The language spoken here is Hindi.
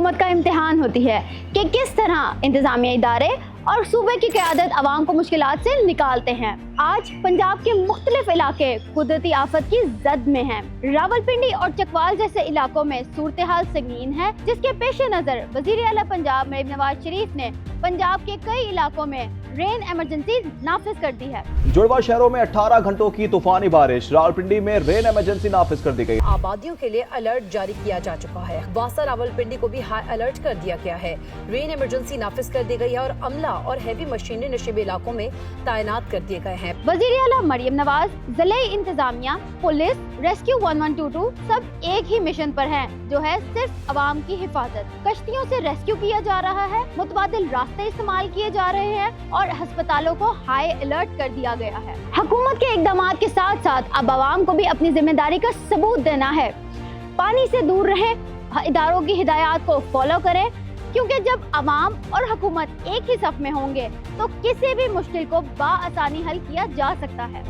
हुकूमत का इम्तिहान होती है कि किस तरह इंतजामिया इदारे और सूबे की क़यादत आवाम को मुश्किलात से निकालते हैं। आज पंजाब के मुख्तलिफ इलाके कुदरती आफत की जद में हैं। रावलपिंडी और चकवाल जैसे इलाकों में सूरत हाल संगीन है, जिसके पेश नज़र वज़ीर आला पंजाब मरीम नवाज शरीफ ने पंजाब के कई इलाकों में रेन एमरजेंसी नाफिज कर दी है। जुड़वा शहरों में 18 घंटों की तूफानी बारिश, रावलपिंडी में रेन एमरजेंसी नाफिज कर दी गई। आबादियों के लिए अलर्ट जारी किया जा चुका है। वासा रावलपिंडी को भी हाई अलर्ट कर दिया गया है। रेन एमरजेंसी नाफिज कर दी गई है और अमला और हैवी मशीनरी नशीबे इलाकों में तैनात कर दिए गए हैं। वज़ीर आला मरियम नवाज, ज़िले इंतजामिया, पुलिस, रेस्क्यू 1122 सब एक ही मिशन पर हैं, जो है सिर्फ अवाम की हिफाजत। कश्तियों से रेस्क्यू किया जा रहा है, मुतबादिल रास्ते इस्तेमाल किए जा रहे हैं और अस्पतालों को हाई अलर्ट कर दिया गया है। हुकूमत के इक़दामात के साथ साथ अब अवाम को भी अपनी जिम्मेदारी का सबूत देना है। पानी से दूर रहें, इदारों की हिदायत को फॉलो करें, क्योंकि जब अवाम और हुकूमत एक ही सफ में होंगे तो किसी भी मुश्किल को बाआसानी हल किया जा सकता है।